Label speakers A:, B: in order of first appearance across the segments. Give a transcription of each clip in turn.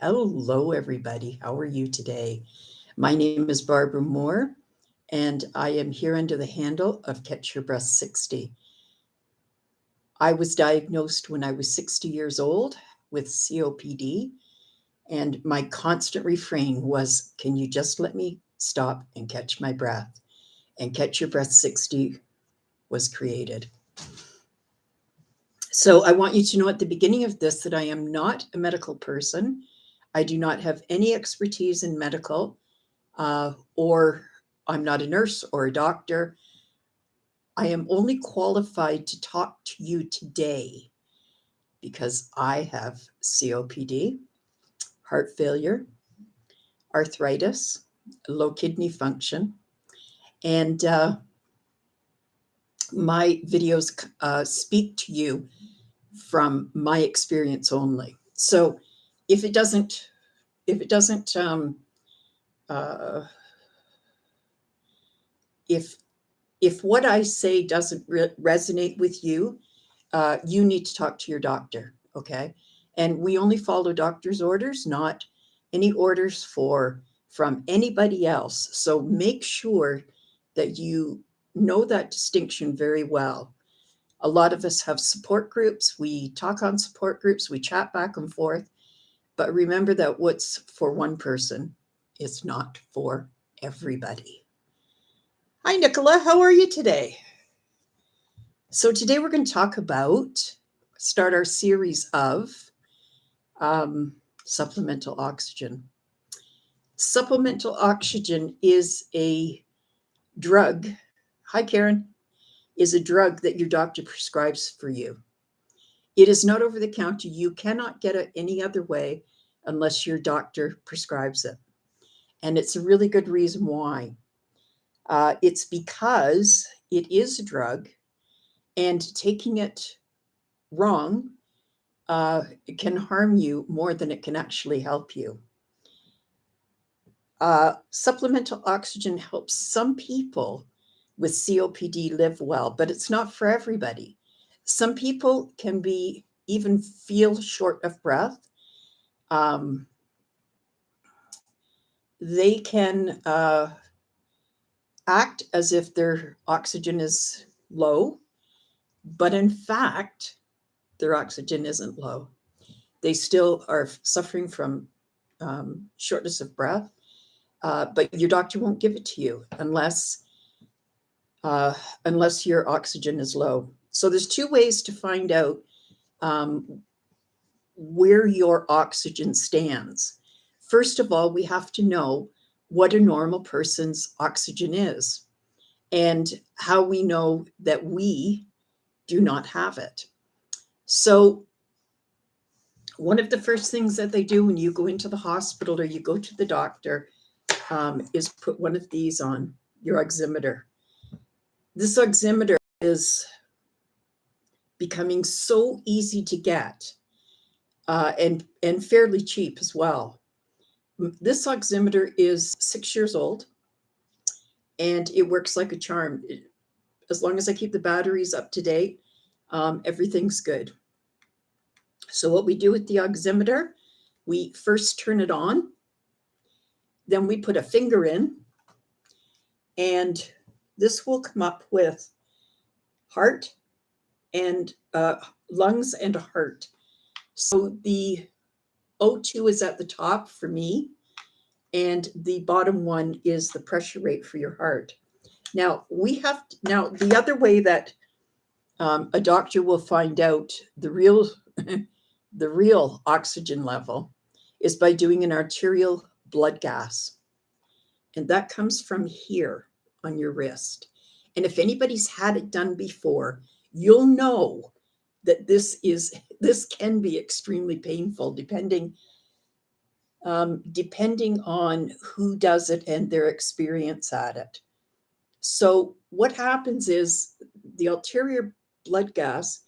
A: Hello, everybody. How are you today? My name is Barbara Moore, and I am here under the handle of Catch Your Breath 60. I was diagnosed when I was 60 years old with COPD, and my constant refrain was, can you just let me stop and catch my breath? And Catch Your Breath 60 was created. So I want you to know at the beginning of this that I am not a medical person. I do not have any expertise in medical, or I'm not a nurse or a doctor. I am only qualified to talk to you today because I have COPD, heart failure, arthritis, low kidney function, and my videos speak to you from my experience only. So if it doesn't if what I say doesn't resonate with you, you need to talk to your doctor, okay? And we only follow doctor's orders, not any orders from anybody else. So make sure that you know that distinction very well. A lot of us have support groups. We talk on support groups. We chat back and forth. But remember that what's for one person is not for everybody. Hi, Nicola. How are you today? So today we're going to start our series of supplemental oxygen. Supplemental oxygen is a drug. Hi, Karen. Is a drug that your doctor prescribes for you. It is not over the counter. You cannot get it any other way unless your doctor prescribes it. And it's a really good reason why. It's because it is a drug, and taking it wrong it can harm you more than it can actually help you. Supplemental oxygen helps some people with COPD live well, but it's not for everybody. Some people can even feel short of breath. They can act as if their oxygen is low, but in fact, their oxygen isn't low. They still are suffering from shortness of breath, but your doctor won't give it to you unless your oxygen is low. So there's two ways to find out where your oxygen stands. First of all, we have to know what a normal person's oxygen is and how we know that we do not have it. So one of the first things that they do when you go into the hospital or you go to the doctor is put one of these on your oximeter. This oximeter is becoming so easy to get and fairly cheap as well. This oximeter is 6 years old, and it works like a charm. As long as I keep the batteries up to date, everything's good. So what we do with the oximeter, we first turn it on, then we put a finger in, and this will come up with heart and lungs and a heart. So the O2 is at the top for me, and the bottom one is the pressure rate for your heart. Now the other way that a doctor will find out the real oxygen level is by doing an arterial blood gas, and that comes from here on your wrist. And if anybody's had it done before, you'll know that this can be extremely painful depending on who does it and their experience at it. So what happens is the arterial blood gas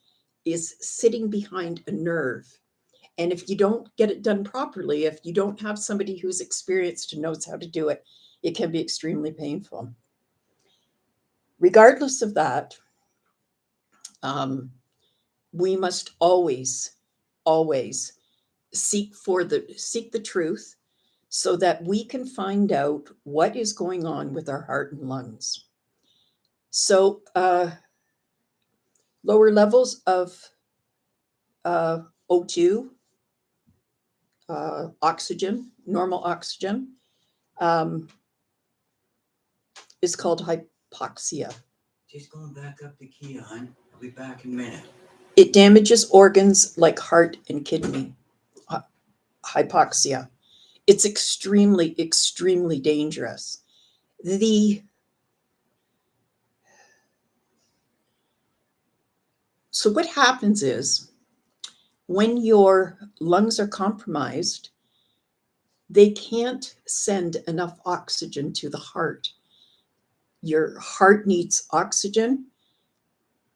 A: is sitting behind a nerve. And if you don't get it done properly, if you don't have somebody who's experienced and knows how to do it, it can be extremely painful. Regardless of that, we must always seek the truth so that we can find out what is going on with our heart and lungs. So lower levels of O2, oxygen, normal oxygen, is called hypoxia.
B: Just going back up the key, hon. I'll be back in a minute.
A: It damages organs like heart and kidney. Hypoxia. It's extremely, extremely dangerous. So what happens is when your lungs are compromised, they can't send enough oxygen to the heart. Your heart needs oxygen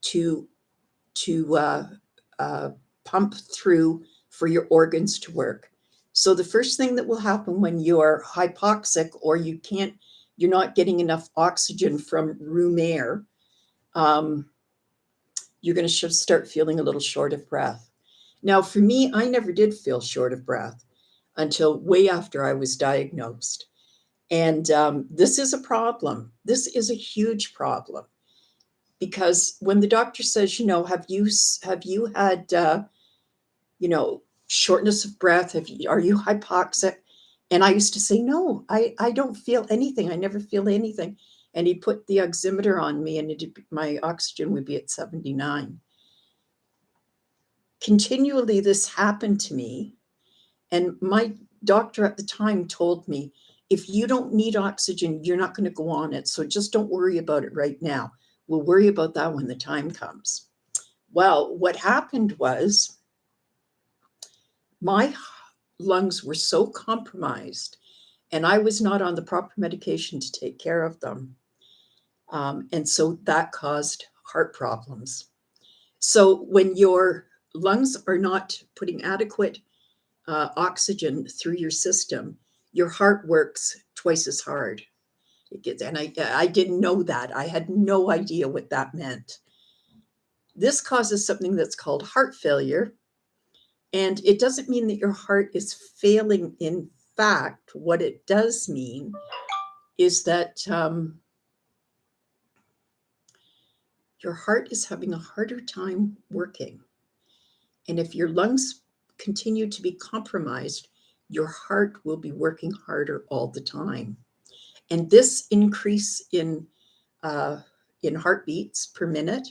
A: to pump through for your organs to work. So the first thing that will happen when you're hypoxic or you're not getting enough oxygen from room air, you're going to start feeling a little short of breath. Now, for me, I never did feel short of breath until way after I was diagnosed. And this is a problem. This is a huge problem. Because when the doctor says, have you had, shortness of breath? Are you hypoxic? And I used to say, no, I don't feel anything. I never feel anything. And he'd put the oximeter on me and my oxygen would be at 79. Continually, this happened to me. And my doctor at the time told me, if you don't need oxygen, you're not going to go on it. So just don't worry about it right now. We'll worry about that when the time comes. Well, what happened was my lungs were so compromised and I was not on the proper medication to take care of them. And so that caused heart problems. So when your lungs are not putting adequate oxygen through your system, your heart works twice as hard. And I didn't know that. I had no idea what that meant. This causes something that's called heart failure. And it doesn't mean that your heart is failing. In fact, what it does mean is that your heart is having a harder time working. And if your lungs continue to be compromised, your heart will be working harder all the time. And this increase in heartbeats per minute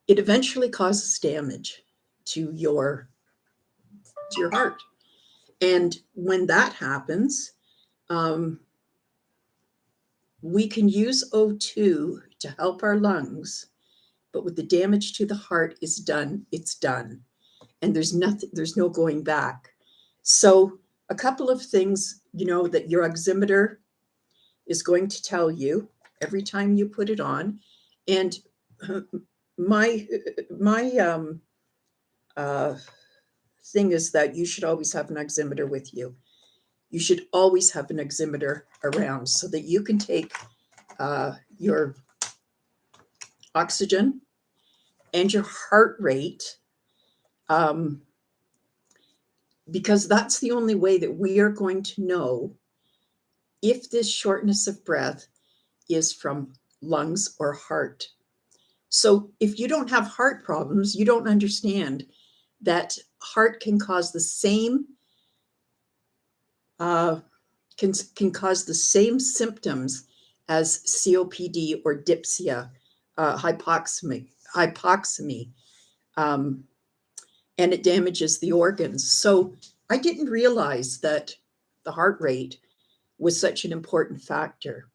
A: it eventually causes damage to your heart. And when that happens, we can use O2 to help our lungs, but with the damage to the heart is done, it's done. And there's no going back. So a couple of things, that your oximeter is going to tell you every time you put it on. And my thing is that you should always have an oximeter with you. You should always have an oximeter around so that you can take your oxygen and your heart rate, because that's the only way that we are going to know if this shortness of breath is from lungs or heart. So if you don't have heart problems, you don't understand that heart can cause the same can cause the same symptoms as COPD or dyspnea, hypoxemia, and it damages the organs. So I didn't realize that the heart rate was such an important factor.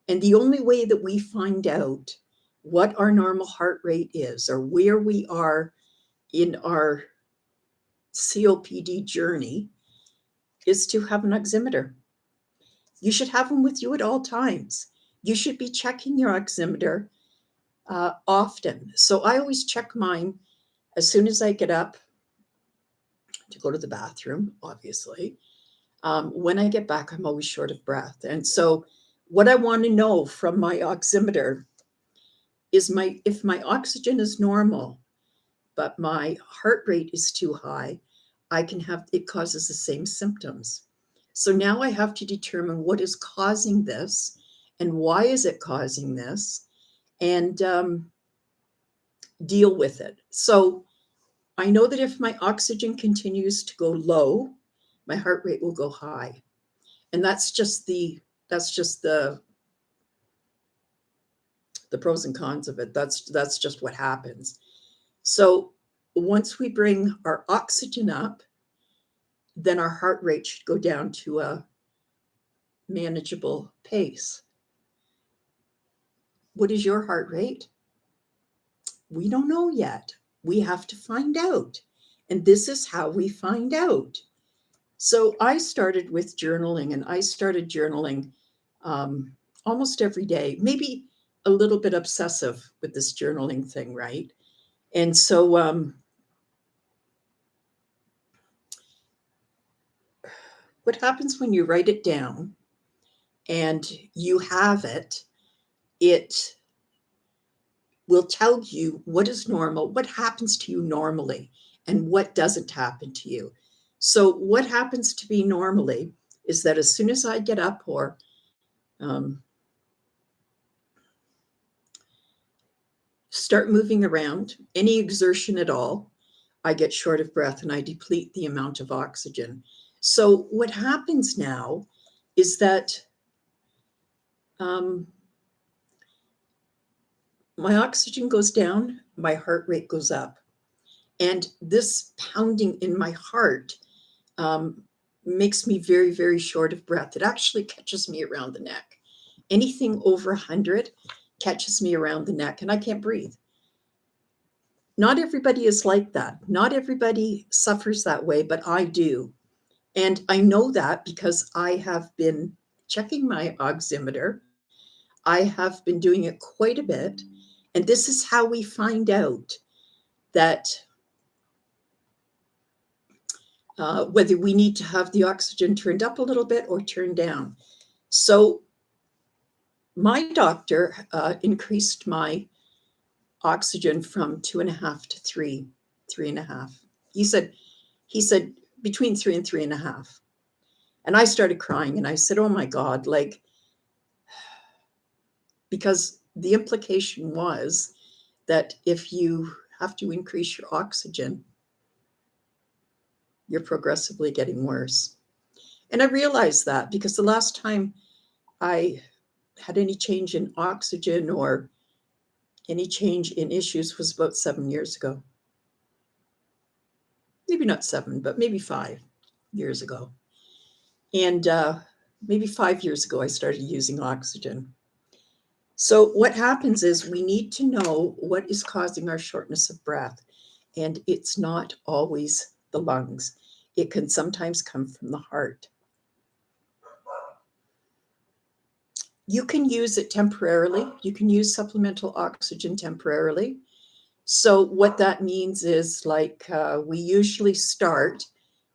A: And the only way that we find out what our normal heart rate is or where we are in our COPD journey is to have an oximeter. You should have them with you at all times. You should be checking your oximeter often. So I always check mine as soon as I get up to go to the bathroom, obviously. When I get back, I'm always short of breath. And so what I want to know from my oximeter if my oxygen is normal, but my heart rate is too high, it causes the same symptoms. So now I have to determine what is causing this and why is it causing this, and deal with it. So I know that if my oxygen continues to go low, my heart rate will go high. And that's just the pros and cons of it. That's just what happens. So once we bring our oxygen up, then our heart rate should go down to a manageable pace. What is your heart rate? We don't know yet. We have to find out. And this is how we find out. So I started with journaling, and I started journaling almost every day, maybe a little bit obsessive with this journaling thing, right? And so what happens when you write it down and you have it, it will tell you what is normal, what happens to you normally, and what doesn't happen to you. So what happens to me normally is that as soon as I get up or start moving around, any exertion at all, I get short of breath and I deplete the amount of oxygen. So what happens now is that my oxygen goes down, my heart rate goes up. And this pounding in my heart makes me very, very short of breath. It actually catches me around the neck. Anything over 100 catches me around the neck and I can't breathe. Not everybody is like that. Not everybody suffers that way, but I do. And I know that because I have been checking my oximeter. I have been doing it quite a bit. And this is how we find out that whether we need to have the oxygen turned up a little bit or turned down. So my doctor increased my oxygen from 2.5 to 3.5. He said between 3 and 3.5. And I started crying and I said, oh my God, because the implication was that if you have to increase your oxygen, you're progressively getting worse. And I realized that because the last time I had any change in oxygen or any change in issues was about 7 years ago. Maybe not 7, but maybe 5 years ago. And maybe 5 years ago, I started using oxygen. So what happens is we need to know what is causing our shortness of breath. And it's not always the lungs. It can sometimes come from the heart. You can use it temporarily. You can use supplemental oxygen temporarily. So what that means is we usually start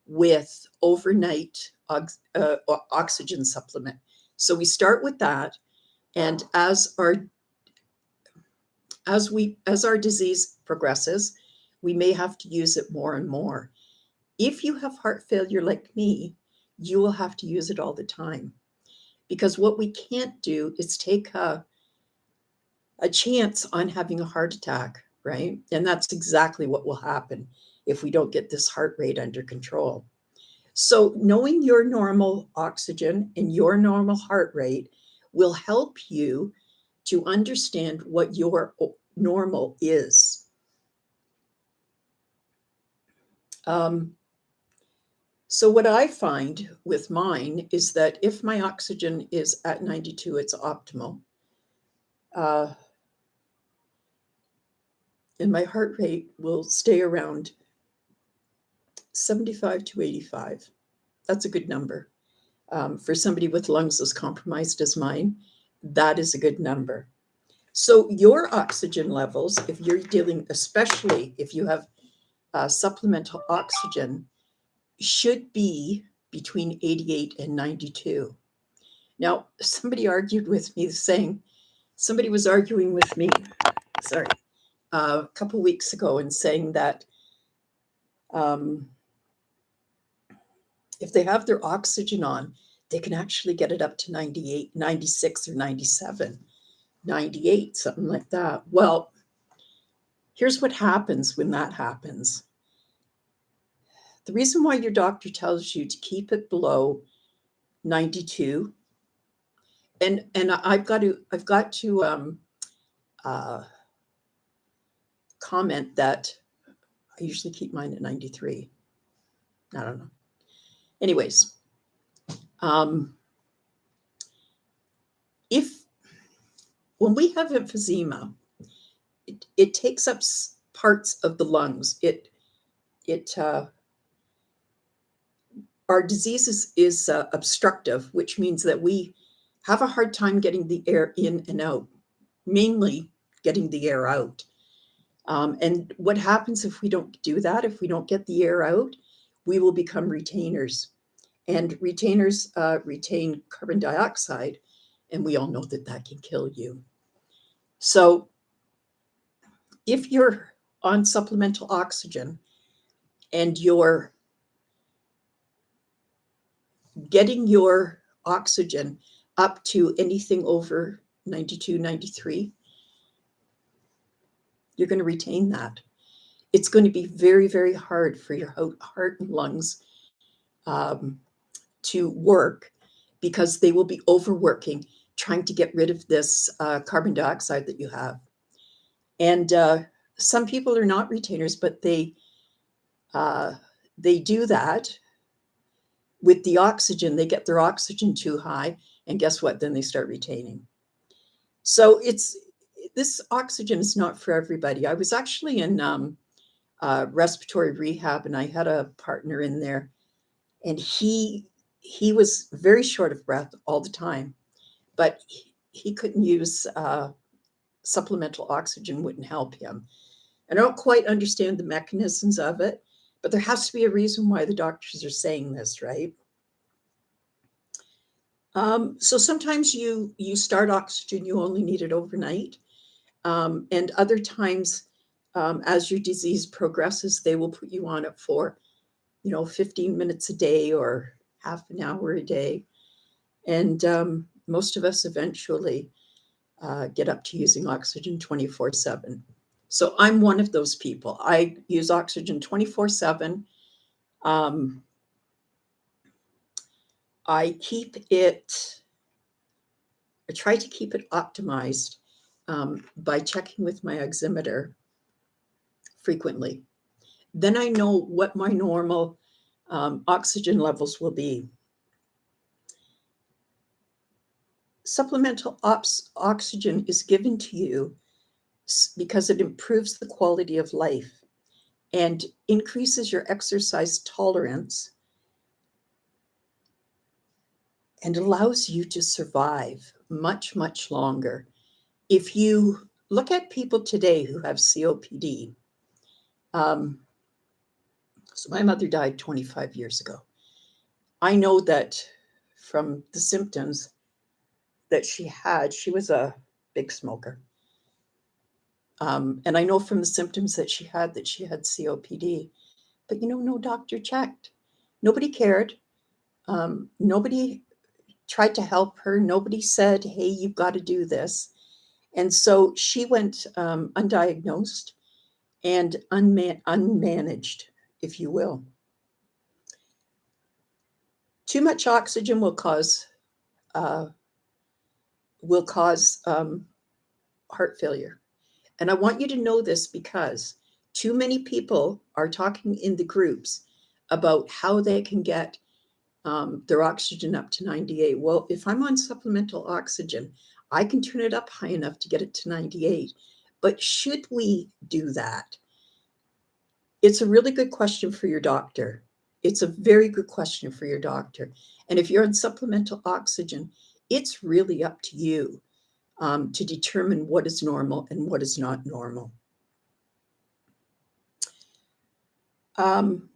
A: with overnight oxygen supplement. So we start with that. And as our disease progresses, we may have to use it more and more. If you have heart failure like me, you will have to use it all the time. Because what we can't do is take a chance on having a heart attack, right? And that's exactly what will happen if we don't get this heart rate under control. So knowing your normal oxygen and your normal heart rate will help you to understand what your normal is. So what I find with mine is that if my oxygen is at 92, it's optimal. And my heart rate will stay around 75 to 85. That's a good number. For somebody with lungs as compromised as mine, that is a good number. So your oxygen levels, if you're dealing, especially if you have supplemental oxygen, should be between 88 and 92. Now, somebody was arguing with me sorry, a couple weeks ago and saying that if they have their oxygen on, they can actually get it up to 98, 96 or 97, 98, something like that. Well, here's what happens when that happens. The reason why your doctor tells you to keep it below 92, and I've got to comment that I usually keep mine at 93. I don't know. Anyways, if when we have emphysema, it takes up parts of the lungs. Our disease is obstructive, which means that we have a hard time getting the air in and out, mainly getting the air out. And what happens if we don't do that? If we don't get the air out, we will become retainers. And retainers retain carbon dioxide, and we all know that that can kill you. So if you're on supplemental oxygen and you're getting your oxygen up to anything over 92, 93, you're going to retain that. It's going to be very, very hard for your heart and lungs to work because they will be overworking, trying to get rid of this carbon dioxide that you have. And some people are not retainers, but they do that with the oxygen. They get their oxygen too high, and guess what? Then they start retaining. So this oxygen is not for everybody. I was actually in respiratory rehab, and I had a partner in there, and he was very short of breath all the time, but he couldn't use supplemental oxygen, wouldn't help him. And I don't quite understand the mechanisms of it, but there has to be a reason why the doctors are saying this, right? So sometimes you start oxygen, you only need it overnight. And other times, as your disease progresses, they will put you on it for, 15 minutes a day or half an hour a day. And most of us eventually get up to using oxygen 24/7. So I'm one of those people. I use oxygen 24/7. I try to keep it optimized by checking with my oximeter frequently. Then I know what my normal oxygen levels will be. Supplemental oxygen is given to you because it improves the quality of life and increases your exercise tolerance and allows you to survive much, much longer. If you look at people today who have COPD, so my mother died 25 years ago. I know that from the symptoms that she was a big smoker. And I know from the symptoms that she had COPD. But no doctor checked. Nobody cared. Nobody tried to help her. Nobody said, hey, you've got to do this. And so she went undiagnosed and unmanaged, if you will. Too much oxygen will cause heart failure. And I want you to know this because too many people are talking in the groups about how they can get their oxygen up to 98. Well, if I'm on supplemental oxygen, I can turn it up high enough to get it to 98. But should we do that? It's a really good question for your doctor. It's a very good question for your doctor. And if you're on supplemental oxygen, it's really up to you to determine what is normal and what is not normal. And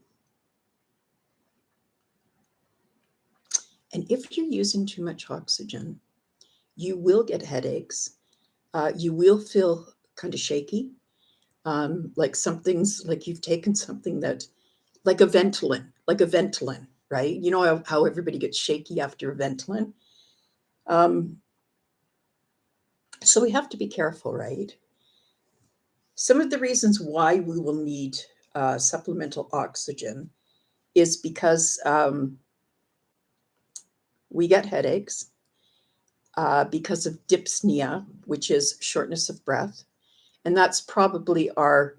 A: if you're using too much oxygen, you will get headaches. You will feel kind of shaky. Like something's like you've taken something that, like a Ventolin, right? You know how everybody gets shaky after a Ventolin. So we have to be careful, right? Some of the reasons why we will need supplemental oxygen is because we get headaches, because of dyspnea, which is shortness of breath. And that's probably our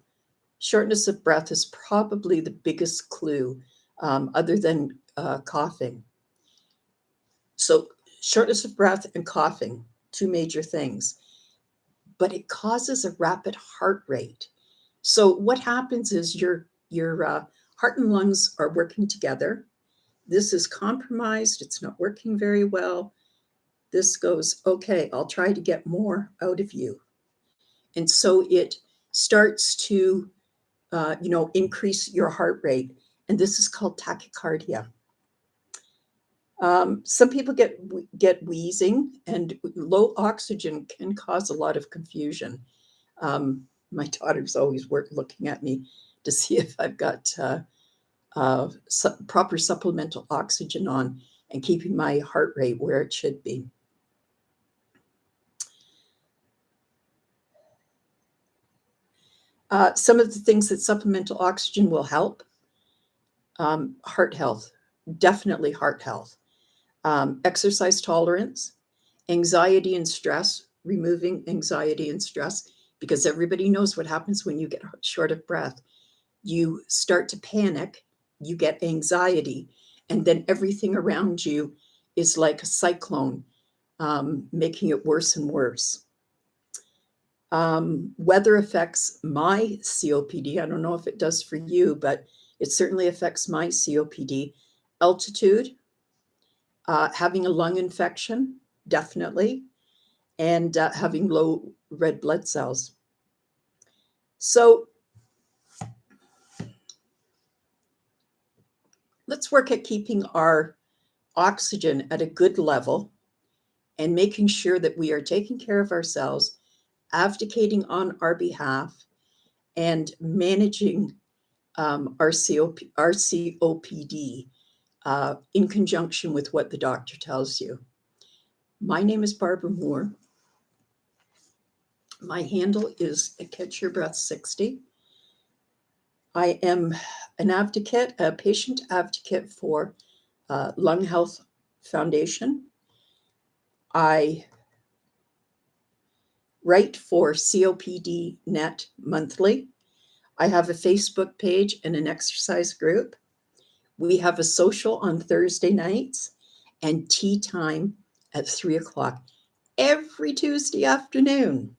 A: shortness of breath is probably the biggest clue, other than coughing. So, shortness of breath and coughing, two major things, but it causes a rapid heart rate. So, what happens is your heart and lungs are working together. This is compromised, it's not working very well. This goes, okay, I'll try to get more out of you. And so it starts to, increase your heart rate. And this is called tachycardia. Some people get wheezing, and low oxygen can cause a lot of confusion. My daughter's always looking at me to see if I've got proper supplemental oxygen on and keeping my heart rate where it should be. Some of the things that supplemental oxygen will help: heart health, definitely heart health, exercise tolerance, anxiety and stress, removing anxiety and stress, because everybody knows what happens when you get short of breath. You start to panic, you get anxiety, and then everything around you is like a cyclone, making it worse and worse. Weather affects my COPD. I don't know if it does for you, but it certainly affects my COPD. Altitude, having a lung infection, definitely, and having low red blood cells. So let's work at keeping our oxygen at a good level and making sure that we are taking care of ourselves, advocating on our behalf, and managing our COPD in conjunction with what the doctor tells you. My name is Barbara Moore. My handle is Catch Your Breath 60. I am an advocate, a patient advocate for Lung Health Foundation. I write for COPD Net monthly. I have a Facebook page and an exercise group. We have a social on Thursday nights and tea time at 3 o'clock every Tuesday afternoon.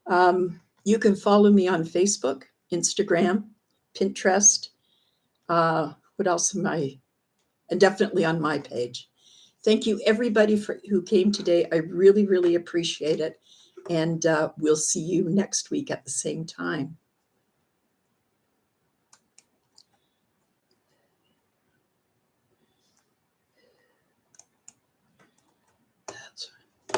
A: You can follow me on Facebook, Instagram, Pinterest. What else am I? And definitely on my page. Thank you, everybody who came today. I really, really appreciate it. And we'll see you next week at the same time.